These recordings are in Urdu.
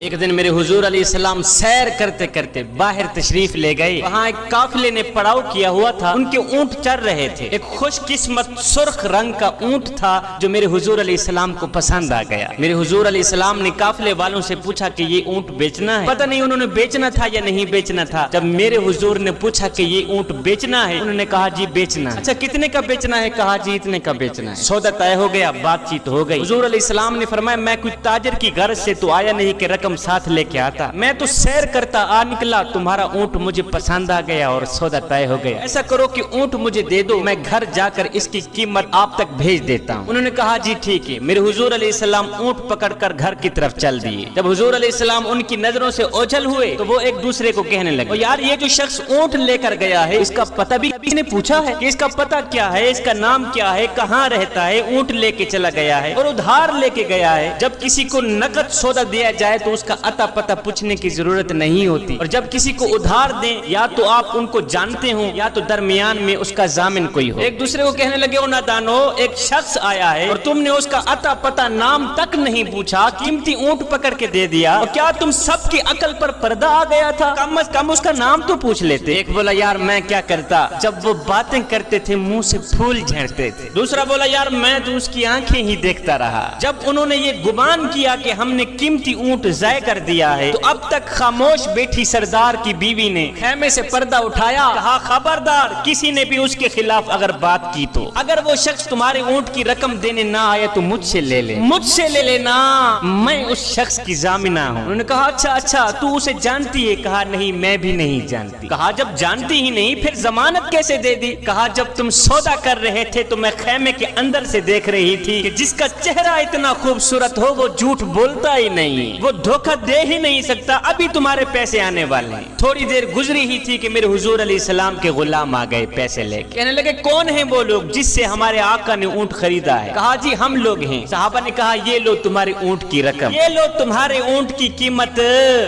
ایک دن میرے حضور علیہ السلام سیر کرتے کرتے باہر تشریف لے گئے. وہاں ایک قافلے نے پڑاؤ کیا ہوا تھا. ان کے اونٹ چر رہے تھے. ایک خوش قسمت سرخ رنگ کا اونٹ تھا جو میرے حضور علیہ السلام کو پسند آ گیا. میرے حضور علیہ السلام نے قافلے والوں سے پوچھا کہ یہ اونٹ بیچنا ہے. پتہ نہیں انہوں نے بیچنا تھا یا نہیں بیچنا تھا. جب میرے حضور نے پوچھا کہ یہ اونٹ بیچنا ہے, انہوں نے کہا جی بیچنا ہے. اچھا کتنے کا بیچنا ہے؟ کہا جی اتنے کا بیچنا ہے. سودا طے ہو گیا, بات چیت ہو گئی. حضور علیہ السلام نے فرمایا میں کوئی تاجر کی غرض سے تو آیا نہیں کہ رقم ساتھ لے کے آتا, میں تو سیر کرتا آ نکلا, تمہارا اونٹ مجھے پسند آ گیا اور سودا طے ہو گیا. ایسا کرو کہ اونٹ مجھے دے دو, میں گھر جا کر اس کی قیمت آپ تک بھیج دیتا ہوں. انہوں نے کہا جی ٹھیک ہے. میرے حضور علیہ السلام اونٹ پکڑ کر گھر کی طرف چل دیے. جب حضور علیہ السلام ان کی نظروں سے اوجھل ہوئے تو وہ ایک دوسرے کو کہنے لگے یار یہ جو شخص اونٹ لے کر گیا ہے اس کا پتہ بھی کسی نے پوچھا ہے کہ اس کا پتہ کیا ہے, اس کا نام کیا ہے, کہاں رہتا ہے؟ اونٹ لے کے چلا گیا ہے اور ادھار لے کے گیا ہے. جب کسی کو نقد سودا دیا جائے تو اس کا اتا پتہ پوچھنے کی ضرورت نہیں ہوتی, اور جب کسی کو ادھار دیں یا تو آپ ان کو جانتے ہوں یا تو درمیان میں اس کا ضامن کوئی ہو. ایک دوسرے کو کہنے لگے او نادانو, ایک شخص آیا ہے اور تم نے اس کا اتا پتہ نام تک نہیں پوچھا, قیمتی اونٹ پکڑ کے دے دیا, اور کیا تم سب کی عقل پر پردہ آ گیا تھا؟ کم از کم اس کا نام تو پوچھ لیتے. ایک بولا یار میں کیا کرتا, جب وہ باتیں کرتے تھے منہ سے پھول جھڑتے تھے. دوسرا بولا یار میں تو اس کی آنکھیں ہی دیکھتا رہا. جب انہوں نے یہ گمان کیا کہ ہم نے قیمتی اونٹ ضائع کر دیا ہے تو اب تک خاموش بیٹھی سردار کی بیوی نے خیمے سے پردہ اٹھایا, کہا خبردار کسی نے بھی اس کے خلاف اگر بات کی تو اگر وہ شخص تمہارے اونٹ کی رقم دینے نہ آئے تو مجھ سے لے لے, مجھ سے لے لینا, میں اس شخص کی ضامنہ ہوں. انہوں نے کہا اچھا تو اسے جانتی ہے؟ کہا نہیں میں بھی نہیں جانتی. کہا جب جانتی ہی نہیں پھر ضمانت کیسے دے دی؟ کہا جب تم سودا کر رہے تھے تو میں خیمے کے اندر سے دیکھ رہی تھی کہ جس کا چہرہ اتنا خوبصورت ہو وہ جھوٹ بولتا ہی نہیں, وہ دھوکہ دے ہی نہیں سکتا. ابھی تمہارے پیسے آنے والے ہیں. تھوڑی دیر گزری ہی تھی کہ میرے حضور علیہ السلام کے غلام آ گئے پیسے لے کے. کہنے لگے کون ہیں وہ لوگ جس سے ہمارے آقا نے اونٹ خریدا ہے؟ کہا جی ہم لوگ ہیں. صحابہ نے کہا یہ لو تمہارے اونٹ کی رقم, یہ لو تمہارے اونٹ کی قیمت.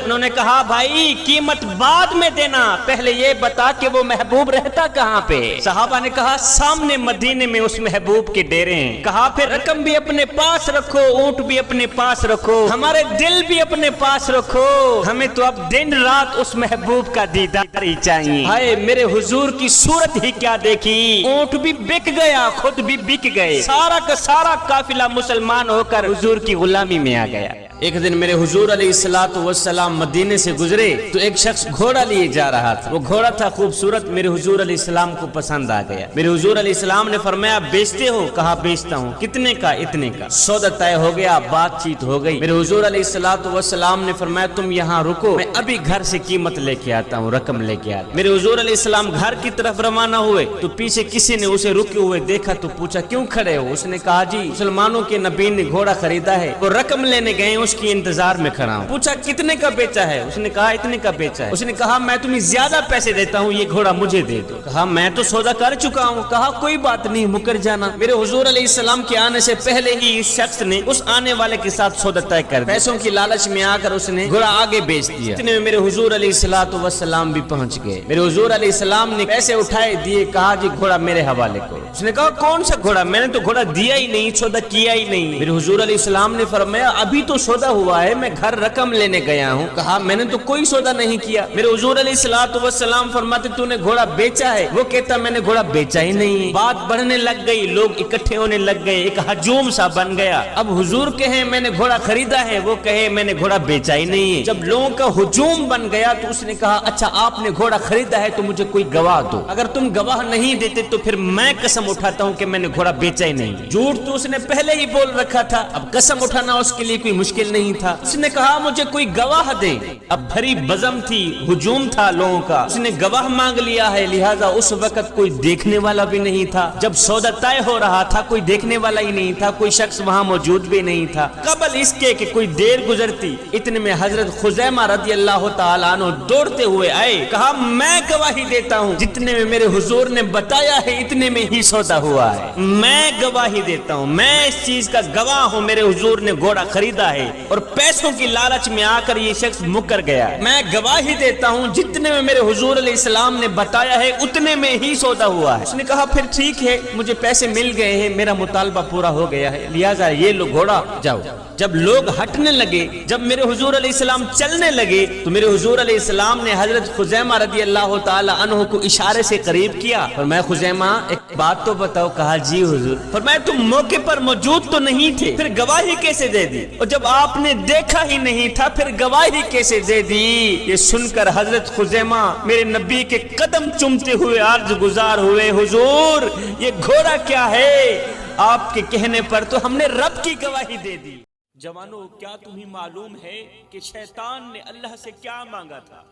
انہوں نے کہا بھائی قیمت بعد میں دینا, پہلے یہ بتا کہ وہ محبوب رہتا کہاں پہ؟ صحابہ نے کہا سامنے مدینے میں اس محبوب کے ڈیرے ہیں. کہا پھر رقم بھی اپنے پاس رکھو, اونٹ بھی اپنے پاس رکھو, ہمارے دل بھی اپنے پاس رکھو, ہمیں تو اب دن رات اس محبوب کا دیدار ہی چاہیے. ہائے میرے حضور کی صورت ہی کیا دیکھی, اونٹ بھی بک گیا, خود بھی بک گئے, سارا کا سارا قافلہ مسلمان ہو کر حضور کی غلامی میں آ گیا. ایک دن میرے حضور علیہ السلام مدینے سے گزرے تو ایک شخص گھوڑا لیے جا رہا تھا. وہ گھوڑا تھا خوبصورت, میرے حضور علیہ السلام کو پسند آ گیا. میرے حضور علیہ السلام نے فرمایا بیچتے ہو؟ کہا بیچتا ہوں. کتنے کا؟ اتنے کا. سودا طے ہو گیا, بات چیت ہو گئی. میرے حضور علیہ السلام نے فرمایا تم یہاں رکو, میں ابھی گھر سے قیمت لے کے آتا ہوں, رقم لے کے آتا. میرے حضور علیہ السلام گھر کی طرف روانہ ہوئے تو پیچھے کسی نے اسے رکے ہوئے دیکھا تو پوچھا کیوں کھڑے ہو؟ اس نے کہا جی مسلمانوں کے نبی نے گھوڑا خریدا ہے, وہ رقم لینے گئے, اس کی انتظار میں کھڑا ہوں. پوچھا کتنے کا بیچا ہے؟ اس نے کہا اتنے کا بیچا ہے. اس نے کہا میں تمہیں زیادہ پیسے دیتا ہوں, یہ گھوڑا مجھے دے دو. کہا میں تو سودا کر چکا ہوں. کہا کوئی بات نہیں, مکر جانا. میرے حضور علیہ السلام کے آنے سے پہلے ہی اس شخص نے اس آنے والے کے ساتھ سودا طے کر دیا. پیسوں کی لالچ میں آ کر اس نے گھوڑا آگے بیچ دیا. اتنے میں میرے حضور علیہ السلام بھی پہنچ گئے. میرے حضور علیہ السلام نے پیسے اٹھائے دیے, کہا جی گھوڑا میرے حوالے کرو. اس نے کہا کون سا گھوڑا؟ میں نے تو گھوڑا دیا ہی نہیں, سودا کیا ہی نہیں. میرے حضور علیہ السلام نے فرمایا ابھی تو سودا ہوا ہے, میں گھر رقم لینے گیا ہوں. کہا میں نے تو کوئی سودا نہیں کیا. میرے حضور علیہ السلام فرماتے تو نے گھوڑا بیچا ہے؟ وہ کہتا میں نے گھوڑا بیچا ہی نہیں. بات بڑھنے لگ گئی, لوگ اکٹھے ہونے لگ گئے, ایک ہجوم سا بن گیا. اب حضور کہے میں نے گھوڑا خریدا ہے, وہ کہے میں نے گھوڑا بیچا ہی نہیں ہے. جب لوگوں کا ہجوم بن گیا تو اس نے کہا اچھا آپ نے گھوڑا خریدا ہے تو مجھے کوئی گواہ دو, اگر تم گواہ نہیں دیتے تو پھر میں قسم اٹھاتا ہوں کہ میں نے گھوڑا بیچا ہی نہیں. جھوٹ تو اس نے پہلے ہی بول رکھا تھا, اب قسم اٹھانا اس کے لیے کوئی مشکل نہیں تھا. اس نے کہا مجھے کوئی گواہ دے. اب بھری بزم تھی, ہجوم تھا لوگوں کا, اس نے گواہ مانگ لیا ہے, لہذا اس وقت کوئی دیکھنے والا بھی نہیں تھا. جب سودا طے ہو رہا تھا کوئی دیکھنے والا ہی نہیں تھا, کوئی شخص وہاں موجود بھی نہیں تھا. قبل اس کے کہ کوئی دیر گزرتی اتنے میں حضرت خزیمہ رضی اللہ تعالیٰ عنہ دوڑتے ہوئے آئے. کہا میں گواہی دیتا ہوں, جتنے میں میرے حضور نے بتایا ہے اتنے میں ہی سودا ہوا ہے. میں گواہی دیتا ہوں, میں اس چیز کا گواہ ہوں, میرے حضور نے گھوڑا خریدا ہے اور پیسوں کی لالچ میں آ کر یہ شخص مکر گیا. میں گواہی دیتا ہوں جتنے میں میرے حضور علیہ السلام نے بتایا ہے اتنے میں ہی سودا ہوا ہے. اس نے کہا پھر ٹھیک ہے, مجھے پیسے مل گئے ہیں, میرا مطالبہ پورا ہو گیا ہے, لہٰذا یہ لو گھوڑا جاؤ. جب لوگ ہٹنے لگے، جب میرے حضور علیہ السلام چلنے لگے، تو میرے حضور علیہ السلام نے حضرت خزیمہ رضی اللہ تعالی عنہ کو اشارے سے قریب کیا، فرمایا خزیمہ ایک بات تو بتاؤ۔ کہا جی حضور۔ فرمایا تم موقع پر موجود تو نہیں تھے، پھر گواہی کیسے دے دی؟ اور جب آپ نے دیکھا ہی نہیں تھا پھر گواہی کیسے دے دی؟ یہ سن کر حضرت خزیمہ میرے نبی کے قدم چومتے ہوئے عرض گزار ہوئے، حضور یہ گھوڑا کیا ہے؟ آپ کے کہنے پر تو ہم نے رب کی گواہی دے دی۔ جوانو، کیا تمہیں معلوم ہے کہ شیطان نے اللہ سے کیا مانگا تھا؟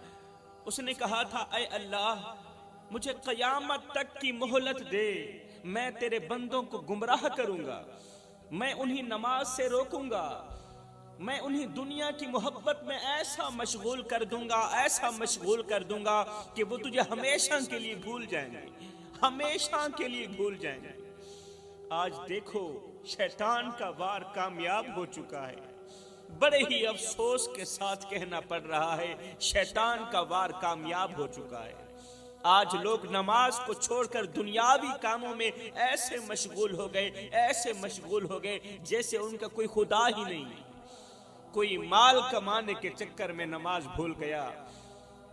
اس نے کہا تھا اے اللہ مجھے قیامت تک کی مہلت دے، میں تیرے بندوں کو گمراہ کروں گا، میں انہیں نماز سے روکوں گا، میں انہیں دنیا کی محبت میں ایسا مشغول کر دوں گا، ایسا مشغول کر دوں گا کہ وہ تجھے ہمیشہ کے لیے بھول جائیں گے، ہمیشہ کے لیے بھول جائیں گے۔ آج دیکھو شیطان کا وار کامیاب ہو چکا ہے، بڑے ہی افسوس کے ساتھ کہنا پڑ رہا ہے شیطان کا وار کامیاب ہو چکا ہے۔ آج لوگ نماز کو چھوڑ کر دنیاوی کاموں میں ایسے مشغول ہو گئے، ایسے مشغول ہو گئے جیسے ان کا کوئی خدا ہی نہیں۔ کوئی مال کمانے کے چکر میں نماز بھول گیا،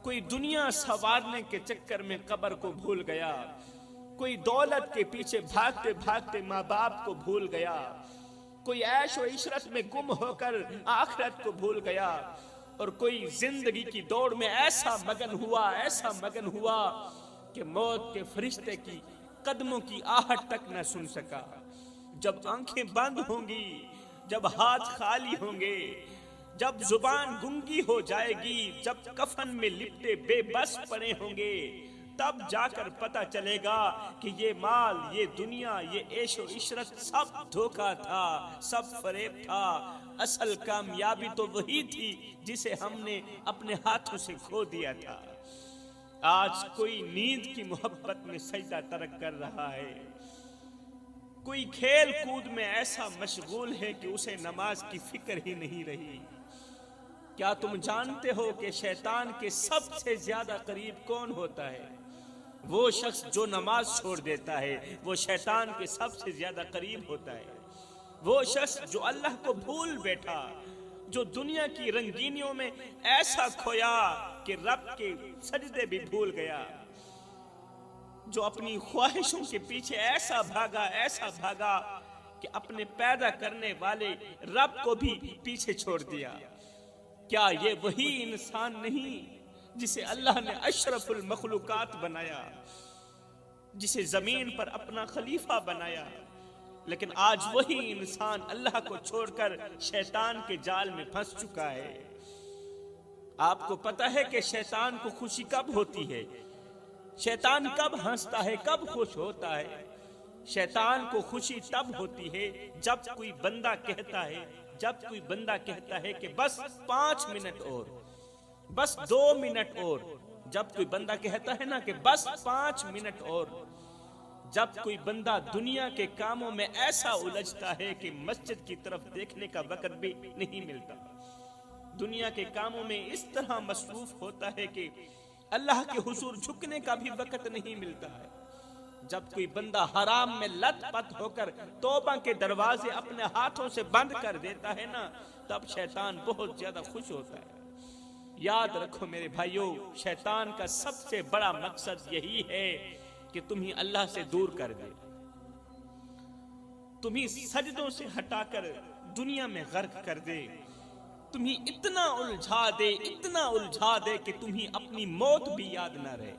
کوئی دنیا سنوارنے کے چکر میں قبر کو بھول گیا، کوئی دولت کے پیچھے بھاگتے بھاگتے ماں باپ کو بھول گیا، کوئی عیش و عشرت میں گم ہو کر آخرت کو بھول گیا، اور کوئی زندگی کی دوڑ میں ایسا مگن ہوا، ایسا مگن ہوا کہ موت کے فرشتے کی قدموں کی آہٹ تک نہ سن سکا۔ جب آنکھیں بند ہوں گی، جب ہاتھ خالی ہوں گے، جب زبان گنگی ہو جائے گی، جب کفن میں لپٹے بے بس پڑے ہوں گے، تب جا کر پتہ چلے گا کہ یہ مال، یہ دنیا، یہ عیش و عشرت سب دھوکہ تھا، سب فریب تھا۔ اصل کامیابی تو وہی تھی جسے ہم نے اپنے ہاتھوں سے کھو دیا تھا۔ آج کوئی نیند کی محبت میں سجدہ ترک کر رہا ہے، کوئی کھیل کود میں ایسا مشغول ہے کہ اسے نماز کی فکر ہی نہیں رہی۔ کیا تم جانتے ہو کہ شیطان کے سب سے زیادہ قریب کون ہوتا ہے؟ وہ شخص جو نماز چھوڑ دیتا ہے وہ شیطان کے سب سے زیادہ قریب ہوتا ہے۔ وہ شخص جو اللہ کو بھول بیٹھا، جو دنیا کی رنگینیوں میں ایسا کھویا کہ رب کے سجدے بھی بھول گیا، جو اپنی خواہشوں کے پیچھے ایسا بھاگا کہ اپنے پیدا کرنے والے رب کو بھی پیچھے چھوڑ دیا۔ کیا یہ وہی انسان نہیں جسے اللہ نے اشرف المخلوقات بنایا، جسے زمین پر اپنا خلیفہ بنایا؟ لیکن آج وہی انسان اللہ کو چھوڑ کر شیطان کے جال میں پھنس چکا ہے۔ آپ کو پتہ ہے کہ شیطان کو خوشی کب ہوتی ہے؟ شیطان کب ہنستا ہے، کب خوش ہوتا ہے؟ شیطان کو خوشی تب ہوتی ہے جب کوئی بندہ کہتا ہے کہ بس 5 منٹ اور، بس 2 منٹ اور۔ جب کوئی بندہ کہتا ہے نا کہ بس 5 منٹ اور، جب کوئی بندہ دنیا کے کاموں میں ایسا الجھتا ہے کہ مسجد کی طرف دیکھنے کا وقت بھی نہیں ملتا، دنیا کے کاموں میں اس طرح مصروف ہوتا ہے کہ اللہ کے حضور جھکنے کا بھی وقت نہیں ملتا ہے، جب کوئی بندہ حرام میں لت پت ہو کر توبہ کے دروازے اپنے ہاتھوں سے بند کر دیتا ہے نا، تب شیطان بہت زیادہ خوش ہوتا ہے۔ یاد رکھو میرے بھائیوں، شیطان کا سب سے بڑا مقصد یہی ہے کہ تمہیں اللہ سے دور کر دے، تمہیں سجدوں سے ہٹا کر دنیا میں غرق کر دے، تمہیں اتنا الجھا دے کہ تمہیں اپنی موت بھی یاد نہ رہے،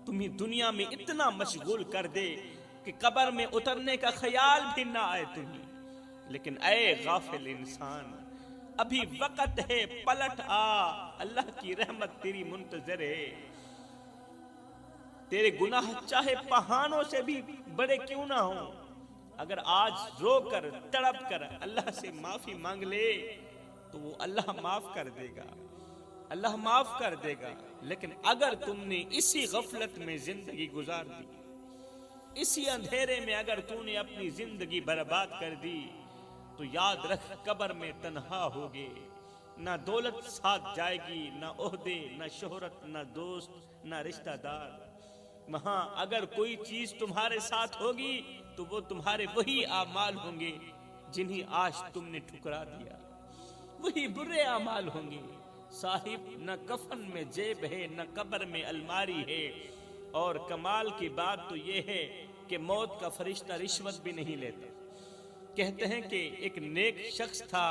تمہیں دنیا میں اتنا مشغول کر دے کہ قبر میں اترنے کا خیال بھی نہ آئے تمہیں۔ لیکن اے غافل انسان، ابھی وقت ہے، پلٹ آ، اللہ کی رحمت تیری منتظر ہے۔ تیرے گناہ چاہے پہاڑوں سے بھی بڑے کیوں نہ ہوں، اگر آج رو کر تڑپ کر اللہ سے معافی مانگ لے تو وہ اللہ معاف کر دے گا، اللہ معاف کر دے گا۔ لیکن اگر تم نے اسی غفلت میں زندگی گزار دی، اسی اندھیرے میں اگر تم نے اپنی زندگی برباد کر دی، تو یاد رکھ قبر میں تنہا ہوگے، نہ دولت ساتھ جائے گی، نہ عہدے، نہ شہرت، نہ دوست، نہ رشتہ دار۔ وہاں اگر کوئی چیز تمہارے ساتھ ہوگی تو وہ تمہارے وہی اعمال ہوں گے جنہیں آج تم نے ٹھکرا دیا، وہی برے اعمال ہوں گے۔ صاحب نہ کفن میں جیب ہے، نہ قبر میں الماری ہے، اور کمال کی بات تو یہ ہے کہ موت کا فرشتہ رشوت بھی نہیں لیتا۔ کہتے ہیں کہ ایک نیک شخص تھا،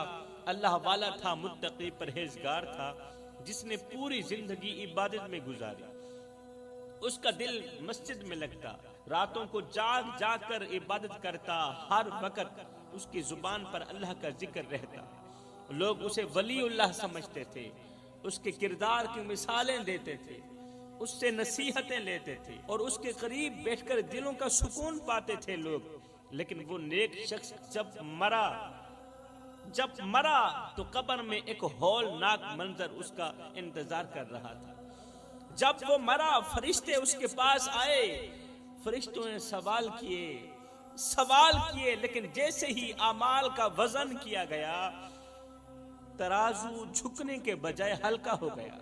اللہ والا تھا، متقی پرہیزگار تھا، جس نے پوری زندگی عبادت میں گزاری۔ اس کا دل مسجد میں لگتا، راتوں کو جاگ جاگ کر عبادت کرتا، ہر وقت اس کی زبان پر اللہ کا ذکر رہتا۔ لوگ اسے ولی اللہ سمجھتے تھے، اس کے کردار کی مثالیں دیتے تھے، اس سے نصیحتیں لیتے تھے، اور اس کے قریب بیٹھ کر دلوں کا سکون پاتے تھے لوگ۔ لیکن وہ نیک شخص جب مرا تو قبر میں ایک ہولناک منظر اس کا انتظار کر رہا تھا۔ جب وہ مرا، فرشتے اس کے پاس آئے، فرشتوں نے سوال کیے، لیکن جیسے ہی اعمال کا وزن کیا گیا، ترازو جھکنے کے بجائے ہلکا ہو گیا۔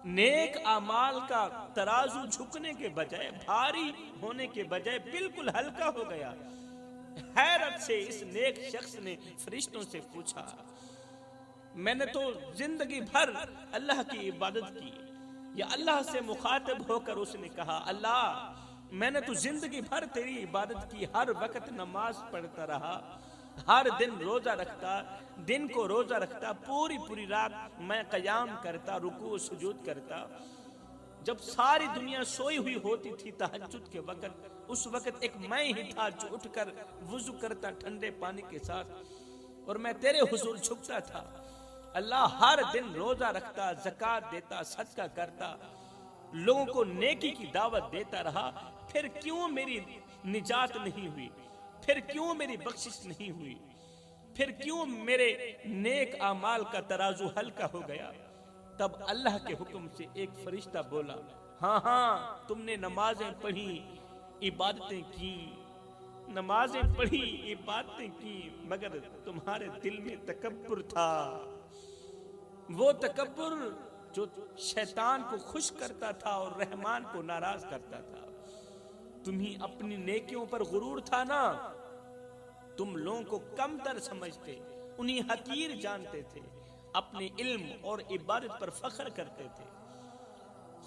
نیک اعمال کا ترازو جھکنے کے بجائے، بھاری ہونے کے بجائے بالکل ہلکا ہو گیا۔ حیرت سے اس نیک شخص نے فرشتوں سے پوچھا، میں نے تو زندگی بھر اللہ کی عبادت کی، یا اللہ سے مخاطب ہو کر اس نے کہا، اللہ میں نے تو زندگی بھر تیری عبادت کی، ہر وقت نماز پڑھتا رہا، ہر دن روزہ رکھتا، دن کو روزہ رکھتا، پوری رات میں قیام کرتا، رکوع سجود کرتا۔ جب ساری دنیا سوئی ہوئی ہوتی تھی تہجد کے وقت، اس وقت ایک میں ہی تھا جو اٹھ کر وضو کرتا ٹھنڈے پانی کے ساتھ، اور میں تیرے حضور جھکتا تھا۔ اللہ ہر دن روزہ رکھتا، زکوٰۃ دیتا، صدقہ کرتا، لوگوں کو نیکی کی دعوت دیتا رہا، پھر کیوں میری نجات نہیں ہوئی؟ پھر کیوں میری بخشش نہیں ہوئی؟ پھر کیوں میرے نیک اعمال کا ترازو ہلکا ہو گیا؟ تب اللہ کے حکم سے ایک فرشتہ بولا، ہاں تم نے نمازیں پڑھی، عبادتیں کی، نمازیں پڑھی، عبادتیں کی، مگر تمہارے دل میں تکبر تھا، وہ تکبر جو شیطان کو خوش کرتا تھا اور رحمان کو ناراض کرتا تھا۔ تمہیں اپنی نیکیوں پر غرور تھا نا، تم لوگوں کو کم تر سمجھتے، انہیں حقیر جانتے تھے، اپنے علم اور عبادت پر فخر کرتے تھے،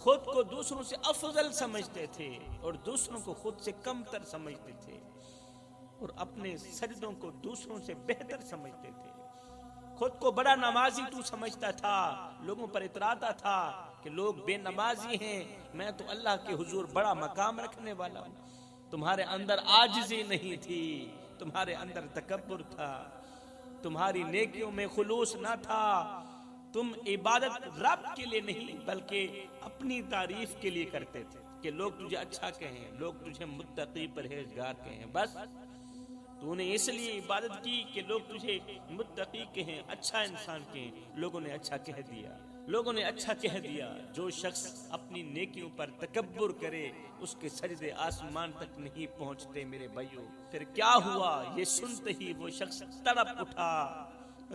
خود کو دوسروں سے افضل سمجھتے تھے اور دوسروں کو خود سے کم تر سمجھتے تھے، اور اپنے سجدوں کو دوسروں سے بہتر سمجھتے تھے۔ خود کو بڑا نمازی تو سمجھتا تھا، لوگوں پر اتراتا تھا کہ لوگ بے نمازی ہیں، میں تو اللہ کے حضور بڑا مقام رکھنے والا ہوں۔ تمہارے اندر عاجزی نہیں تھی، تمہارے اندر تکبر تھا، تمہاری نیکیوں میں خلوص نہ تھا، تم عبادت رب کے لیے نہیں بلکہ اپنی تعریف کے لیے کرتے تھے کہ لوگ تجھے اچھا کہیں، لوگ تجھے متقی پرہیزگار کہیں۔ بس تو نے اس لیے عبادت کی کہ لوگ تجھے متقی کہیں، اچھا انسان کہیں۔ لوگوں نے اچھا کہہ دیا۔ جو شخص اپنی نیکیوں پر تکبر کرے اس کے سجدے آسمان تک نہیں پہنچتے میرے بھائیوں۔ پھر کیا ہوا؟ یہ سنتے ہی وہ شخص تڑپ اٹھا،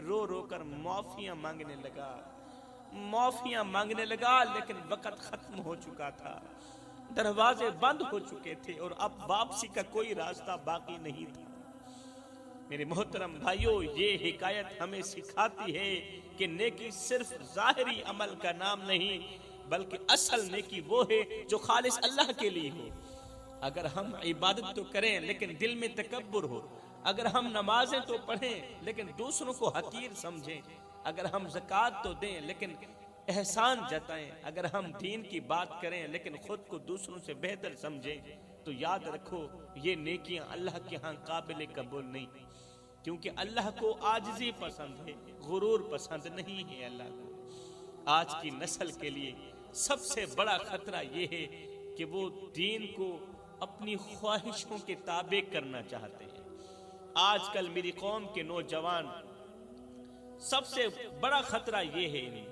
رو رو کر معافیاں مانگنے لگا، لیکن وقت ختم ہو چکا تھا، دروازے بند ہو چکے تھے اور اب واپسی کا کوئی راستہ باقی نہیں تھا۔ میرے محترم بھائیوں، یہ حکایت ہمیں سکھاتی ہے کہ نیکی صرف ظاہری عمل کا نام نہیں بلکہ اصل نیکی وہ ہے جو خالص اللہ کے لیے ہو۔ اگر ہم عبادت تو کریں لیکن دل میں تکبر ہو، اگر ہم نمازیں تو پڑھیں لیکن دوسروں کو حقیر سمجھیں، اگر ہم زکوٰۃ تو دیں لیکن احسان جتائیں، اگر ہم دین کی بات کریں لیکن خود کو دوسروں سے بہتر سمجھیں، تو یاد رکھو یہ نیکیاں اللہ کے ہاں قابل قبول نہیں، کیونکہ اللہ کو عاجزی پسند ہے، غرور پسند نہیں ہے اللہ کو۔ آج کی نسل کے لیے سب سے بڑا خطرہ یہ ہے کہ وہ دین کو اپنی خواہشوں کے تابع کرنا چاہتے ہیں۔ آج کل میری قوم کے نوجوان سب سے بڑا خطرہ یہ ہے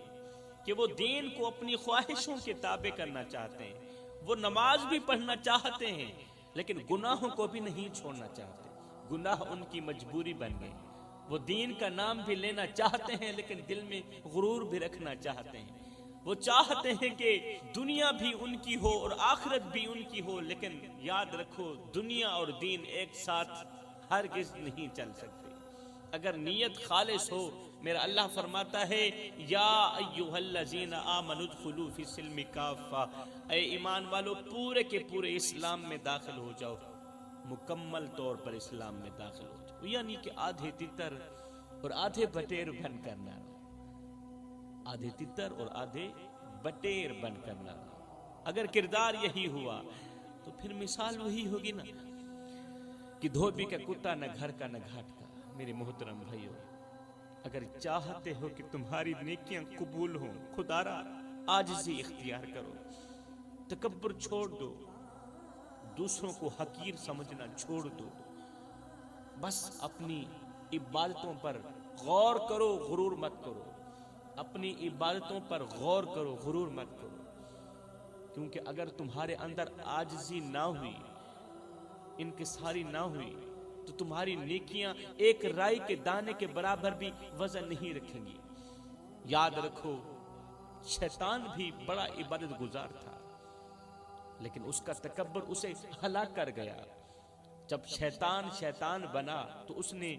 کہ وہ دین کو اپنی خواہشوں کے تابع کرنا چاہتے ہیں۔ وہ نماز بھی پڑھنا چاہتے ہیں لیکن گناہوں کو بھی نہیں چھوڑنا چاہتے، گناہ ان کی مجبوری بن گئے۔ وہ دین کا نام بھی لینا چاہتے ہیں لیکن دل میں غرور بھی رکھنا چاہتے ہیں۔ وہ چاہتے ہیں کہ دنیا بھی ان کی ہو اور آخرت بھی ان کی ہو، لیکن یاد رکھو دنیا اور دین ایک ساتھ ہرگز نہیں چل سکتے۔ اگر نیت خالص ہو، میرا اللہ فرماتا ہے یا ایھا الذین آمنوا ادخلوا فی السلم کافہ، اے ایمان والو پورے کے پورے اسلام میں داخل ہو جاؤ، مکمل طور پر اسلام میں داخل ہو جاؤ، یعنی کہ آدھے تتر اور آدھے بٹیر بن کرنا، آدھے تتر اور آدھے بٹیر بن کرنا۔ اگر کردار یہی ہوا تو پھر مثال وہی ہوگی نا کہ دھوبی کا کتا نہ گھر کا نہ گھاٹ کا۔ میرے محترم بھائیو، اگر چاہتے ہو کہ تمہاری نیکیاں قبول ہوں، خدا را عاجزی اختیار کرو، تکبر چھوڑ دو، دوسروں کو حقیر سمجھنا چھوڑ دو، بس اپنی عبادتوں پر غور کرو، غرور مت کرو، اپنی عبادتوں پر غور کرو، غرور مت کرو، کیونکہ اگر تمہارے اندر عاجزی نہ ہوئی، انکساری نہ ہوئی، تو تمہاری نیکیاں ایک رائی کے دانے کے برابر بھی وزن نہیں رکھیں گی۔ یاد رکھو، شیطان بھی بڑا عبادت گزار تھا، لیکن اس کا تکبر اسے ہلاک کر گیا۔ جب شیطان بنا تو اس نے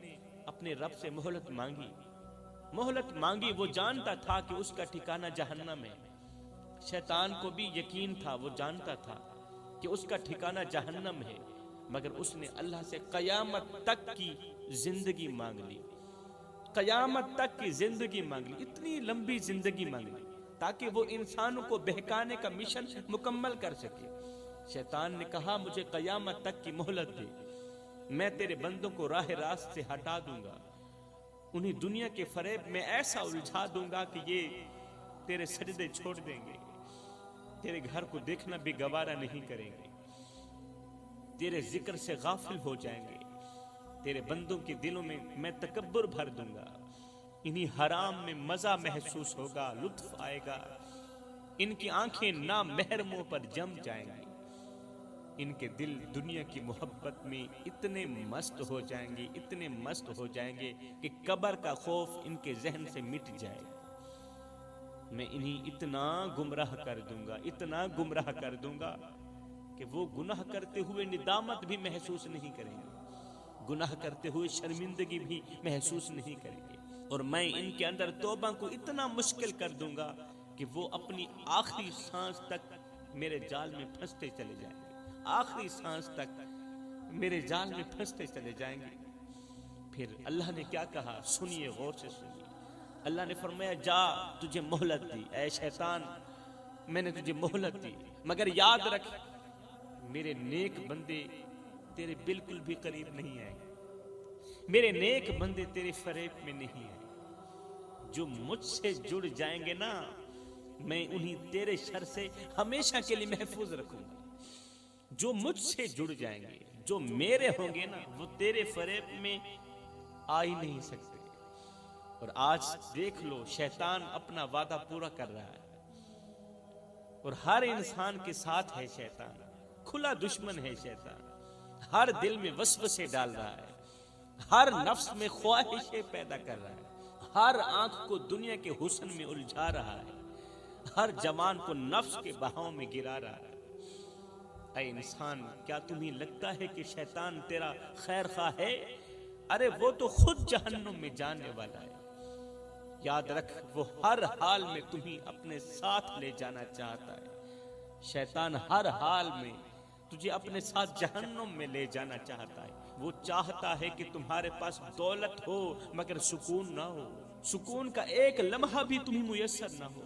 اپنے رب سے مہلت مانگی، وہ جانتا تھا کہ اس کا ٹھکانہ جہنم ہے۔ شیطان کو بھی یقین تھا، وہ جانتا تھا کہ اس کا ٹھکانہ جہنم ہے، مگر اس نے اللہ سے قیامت تک کی زندگی مانگ لی، قیامت تک کی زندگی مانگ لی، اتنی لمبی زندگی مانگ لی تاکہ وہ انسانوں کو بہکانے کا مشن مکمل کر سکے۔ شیطان نے کہا مجھے قیامت تک کی مہلت دے، میں تیرے بندوں کو راہ راست سے ہٹا دوں گا، انہیں دنیا کے فریب میں ایسا الجھا دوں گا کہ یہ تیرے سجدے چھوڑ دیں گے، تیرے گھر کو دیکھنا بھی گوارا نہیں کریں گے، تیرے ذکر سے غافل ہو جائیں گے، تیرے بندوں کے دلوں میں تکبر بھر دوں گا، انہی حرام میں مزہ محسوس ہوگا، لطف آئے گا، ان کی آنکھیں نامحرموں پر جم جائیں گی، ان کے دل دنیا کی محبت میں اتنے مست ہو جائیں گے، اتنے مست ہو جائیں گے کہ قبر کا خوف ان کے ذہن سے مٹ جائے گا۔ میں انہیں اتنا گمراہ کر دوں گا، اتنا گمراہ کر دوں گا کہ وہ گناہ کرتے ہوئے ندامت بھی محسوس نہیں کریں گے، گناہ کرتے ہوئے شرمندگی بھی محسوس نہیں کریں گے، اور میں ان کے اندر توبہ کو اتنا مشکل کر دوں گا کہ وہ اپنی آخری سانس تک میرے جال میں پھنستے چلے جائیں گے، آخری سانس تک میرے جال میں پھنستے چلے جائیں گے۔ پھر اللہ نے کیا کہا، سنیے، غور سے سنیے۔ اللہ نے فرمایا جا، تجھے مہلت دی، اے شیطان میں نے تجھے مہلت دی، مگر یاد رکھ میرے نیک بندے تیرے بالکل بھی قریب نہیں آئیں گے، میرے نیک بندے تیرے فریب میں نہیں آئیں، جو مجھ سے جڑ جائیں گے نا میں انہیں تیرے شر سے ہمیشہ کے لیے محفوظ رکھوں گا، جو مجھ سے جڑ جائیں گے، جو میرے ہوں گے نا وہ تیرے فریب میں آ ہی نہیں سکتے۔ اور آج دیکھ لو، شیطان اپنا وعدہ پورا کر رہا ہے، اور ہر انسان کے ساتھ ہے شیطان، کھلا دشمن ہے شیطان، ہر دل میں وسوسے ڈال رہا ہے، ہر نفس میں خواہشیں پیدا کر رہا ہے، ہر آنکھ کو دنیا کے حسن میں الجھا رہا ہے، ہر جوان کو نفس کے بہاؤ میں گرا رہا ہے۔ اے انسان، کیا تمہیں لگتا ہے کہ شیطان تیرا خیر خواہ ہے؟ ارے وہ تو خود جہنم میں جانے والا ہے۔ یاد رکھ، وہ ہر حال میں تمہیں اپنے ساتھ لے جانا چاہتا ہے، شیطان ہر حال میں تجھے اپنے ساتھ جہنم میں لے جانا چاہتا ہے۔ وہ چاہتا ہے کہ تمہارے پاس دولت ہو مگر سکون نہ ہو، سکون کا ایک لمحہ بھی تمہیں میسر نہ ہو،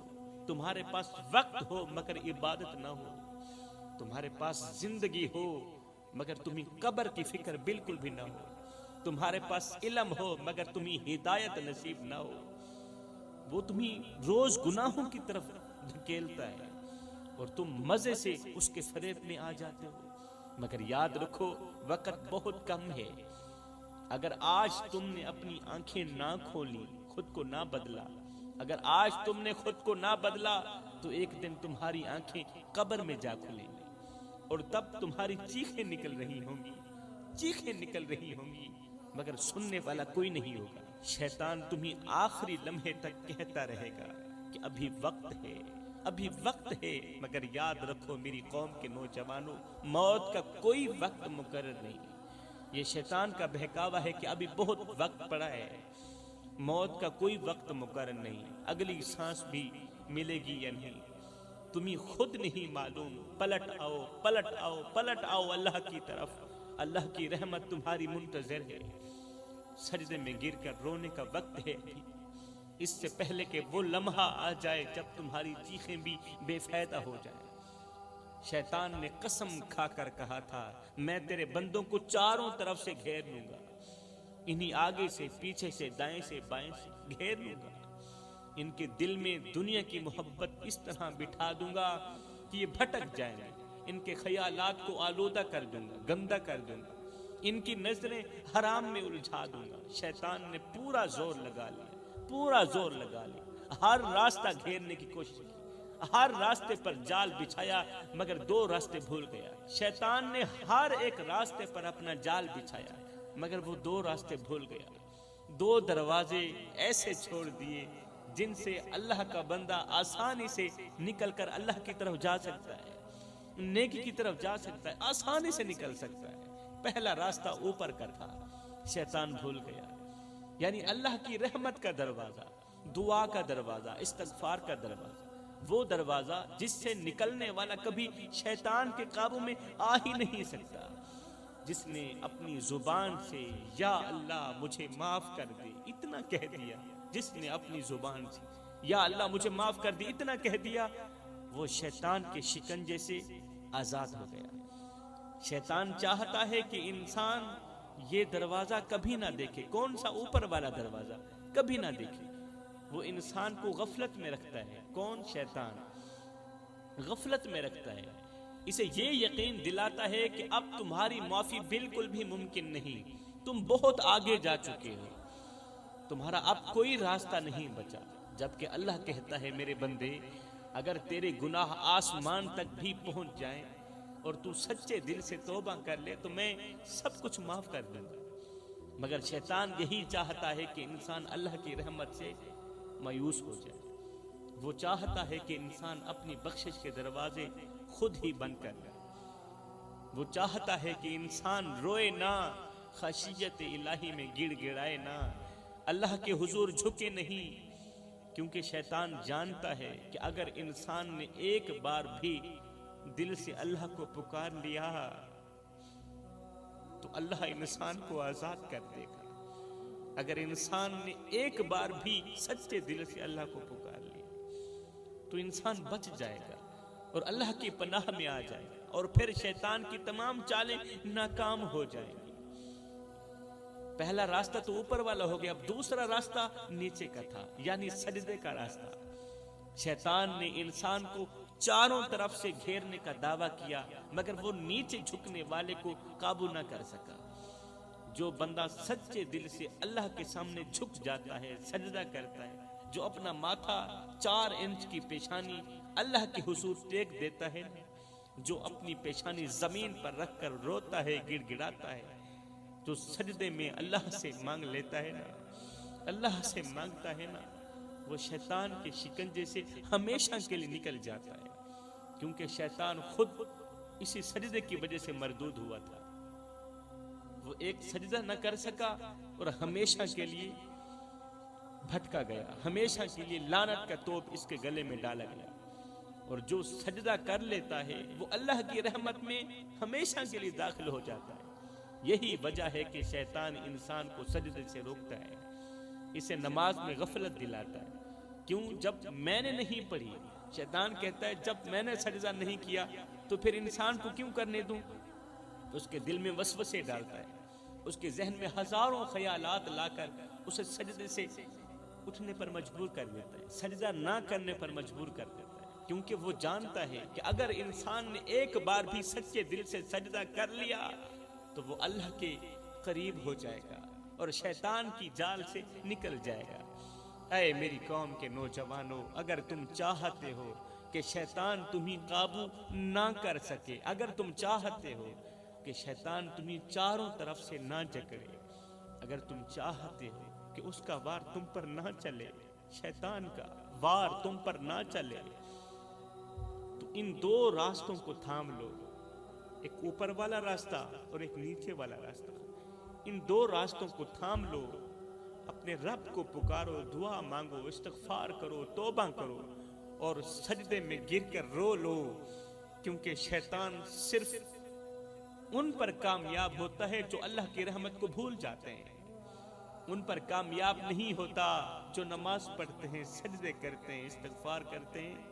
تمہارے پاس وقت ہو مگر عبادت نہ ہو، تمہارے پاس زندگی ہو مگر تمہیں قبر کی فکر بالکل بھی نہ ہو، تمہارے پاس علم ہو مگر تمہیں ہدایت نصیب نہ ہو، وہ تمہیں روز گناہوں کی طرف دھکیلتا ہے اور تم مزے سے اس کے فریب میں آ جاتے ہو۔ مگر یاد رکھو، وقت بہت کم ہے، اگر آج تم نے اپنی آنکھیں نہ کھولی، خود کو نہ بدلا، اگر آج تم نے خود کو نہ بدلا تو ایک دن تمہاری آنکھیں قبر میں جا کھلیں گی، اور تب تمہاری چیخیں نکل رہی ہوں گی، چیخیں نکل رہی ہوں گی، مگر سننے والا کوئی نہیں ہوگا۔ شیطان تمہیں آخری لمحے تک کہتا رہے گا کہ ابھی وقت ہے، ابھی وقت ہے، مگر یاد رکھو میری قوم کے نوجوانوں، موت کا کوئی وقت مقرر نہیں، یہ شیطان کا بہکاوا ہے کہ ابھی بہت وقت پڑا ہے، موت کا کوئی وقت مقرر نہیں، اگلی سانس بھی ملے گی یا نہیں تمہیں خود نہیں معلوم، پلٹ آؤ پلٹ آؤ پلٹ آؤ اللہ کی طرف، اللہ کی رحمت تمہاری منتظر ہے۔ سجدے میں گر کر رونے کا وقت ہے ابھی، اس سے پہلے کہ وہ لمحہ آ جائے جب تمہاری چیخیں بھی بے فائدہ ہو جائیں۔ شیطان نے قسم کھا کر کہا تھا میں تیرے بندوں کو چاروں طرف سے گھیر لوں گا، انہی آگے سے پیچھے سے دائیں سے بائیں سے گھیر لوں گا، ان کے دل میں دنیا کی محبت اس طرح بٹھا دوں گا کہ یہ بھٹک جائیں گے، ان کے خیالات کو آلودہ کر دوں گا، گندا کر دوں گا، ان کی نظریں حرام میں الجھا دوں گا۔ شیطان نے پورا زور لگا لیا، پورا زور لگا لیا، ہر راستہ گھیرنے کی کوشش کی، ہر راستے پر جال بچھایا مگر دو راستے بھول گیا۔ شیطان نے ہر ایک راستے پر اپنا جال بچھایا مگر وہ دو راستے بھول گیا، دو دروازے ایسے چھوڑ دیے جن سے اللہ کا بندہ آسانی سے نکل کر اللہ کی طرف جا سکتا ہے، نیکی کی طرف جا سکتا ہے، آسانی سے نکل سکتا ہے۔ پہلا راستہ اوپر کا تھا، شیطان بھول گیا، یعنی اللہ کی رحمت کا دروازہ، دعا کا دروازہ، استغفار کا دروازہ، وہ دروازہ جس سے نکلنے والا کبھی شیطان کے قابو میں آ ہی نہیں سکتا، جس نے اپنی زبان سے یا اللہ مجھے معاف کر دے اتنا کہہ دیا، جس نے اپنی زبان سے یا اللہ مجھے معاف کر دے اتنا کہہ دیا، وہ شیطان کے شکنجے سے آزاد ہو گیا۔ شیطان چاہتا ہے کہ انسان یہ دروازہ کبھی نہ دیکھے، کون سا اوپر والا دروازہ کبھی نہ دیکھے، وہ انسان کو غفلت میں رکھتا ہے۔ کون؟ شیطان غفلت میں رکھتا ہے، اسے یہ یقین دلاتا ہے کہ اب تمہاری معافی بالکل بھی ممکن نہیں، تم بہت آگے جا چکے ہو، تمہارا اب کوئی راستہ نہیں بچا، جبکہ اللہ کہتا ہے میرے بندے اگر تیرے گناہ آسمان تک بھی پہنچ جائیں اور تو سچے دل سے توبہ کر لے تو میں سب کچھ معاف کر دوں گا، مگر شیطان یہی چاہتا ہے کہ انسان اللہ کی رحمت سے مایوس ہو جائے، وہ چاہتا ہے کہ انسان اپنی بخشش کے دروازے خود ہی بند کر لے، وہ چاہتا ہے کہ انسان روئے نہ، خشیت الہی میں گڑ گڑائے نہ، اللہ کے حضور جھکے نہیں، کیونکہ شیطان جانتا ہے کہ اگر انسان نے ایک بار بھی دل سے اللہ کو پکار لیا تو اللہ انسان کو آزاد کر دے گا۔ اگر انسان نے ایک بار بھی سچے دل سے اللہ کو پکار لیا تو انسان بچ جائے گا اور اللہ کی پناہ میں آ جائے گا، اور پھر شیطان کی تمام چالیں ناکام ہو جائیں گی۔ پہلا راستہ تو اوپر والا ہو گیا، اب دوسرا راستہ نیچے کا تھا، یعنی سجدے کا راستہ۔ شیطان نے انسان کو چاروں طرف سے گھیرنے کا دعویٰ کیا مگر وہ نیچے جھکنے والے کو قابو نہ کر سکا۔ جو بندہ سچے دل سے اللہ کے سامنے جھک جاتا ہے، سجدہ کرتا ہے، جو اپنا ماتھا 4 انچ کی پیشانی اللہ کے حضور ٹیک دیتا ہے، جو اپنی پیشانی زمین پر رکھ کر روتا ہے، گڑ گڑاتا ہے، جو سجدے میں اللہ سے مانگ لیتا ہے نا، اللہ سے مانگتا ہے نا، وہ شیطان کے شکنجے سے ہمیشہ کے لیے نکل جاتا ہے، کیونکہ شیطان خود اسی سجدے کی وجہ سے مردود ہوا تھا۔ وہ ایک سجدہ نہ کر سکا اور ہمیشہ کے لیے بھٹکا گیا، ہمیشہ کے لیے لعنت کا توپ اس کے گلے میں ڈالا گیا، اور جو سجدہ کر لیتا ہے وہ اللہ کی رحمت میں ہمیشہ کے لیے داخل ہو جاتا ہے۔ یہی وجہ ہے کہ شیطان انسان کو سجدے سے روکتا ہے، اسے نماز میں غفلت دلاتا ہے۔ کیوں؟ جب میں نے نہیں پڑھی، شیطان کہتا ہے جب میں نے سجدہ نہیں کیا تو پھر انسان کو کیوں کرنے دوں؟ اس کے دل میں وسوسے ڈالتا ہے، اس کے ذہن میں ہزاروں خیالات لا کر اسے سجدے سے اٹھنے پر مجبور کر دیتا ہے، سجدہ نہ کرنے پر مجبور کر دیتا ہے، کیونکہ وہ جانتا ہے کہ اگر انسان نے ایک بار بھی سچے دل سے سجدہ کر لیا تو وہ اللہ کے قریب ہو جائے گا اور شیطان کی جال سے نکل جائے گا۔ اے میری قوم کے نوجوانوں، اگر تم چاہتے ہو کہ شیطان تمہیں قابو نہ کر سکے، اگر تم چاہتے ہو کہ شیطان تمہیں چاروں طرف سے نہ جکڑے، اگر تم چاہتے ہو کہ اس کا وار تم پر نہ چلے، شیطان کا وار تم پر نہ چلے، تو ان 2 راستوں کو تھام لو، ایک اوپر والا راستہ اور ایک نیچے والا راستہ۔ ان دو راستوں کو تھام لو، اپنے رب کو پکارو، دعا مانگو، استغفار کرو، توبہ کرو اور سجدے میں گر کر رو لو، کیونکہ شیطان صرف ان پر کامیاب ہوتا ہے جو اللہ کی رحمت کو بھول جاتے ہیں، ان پر کامیاب نہیں ہوتا جو نماز پڑھتے ہیں، سجدے کرتے ہیں، استغفار کرتے ہیں۔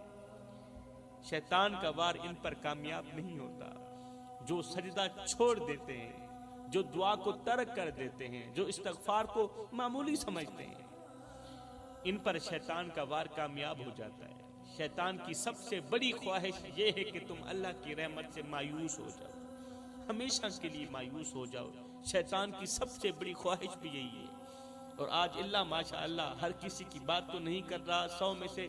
شیطان کا وار ان پر کامیاب نہیں ہوتا، جو سجدہ چھوڑ دیتے ہیں، جو دعا کو ترک کر دیتے ہیں، جو استغفار کو معمولی سمجھتے ہیں، ان پر شیطان کا وار کامیاب ہو جاتا ہے۔ شیطان کی سب سے بڑی خواہش یہ ہے کہ تم اللہ کی رحمت سے مایوس ہو جاؤ، ہمیشہ کے لیے مایوس ہو جاؤ۔ شیطان کی سب سے بڑی خواہش بھی یہی ہے۔ اور آج اللہ ماشاء اللہ ہر کسی کی بات تو نہیں کر رہا، 100 میں سے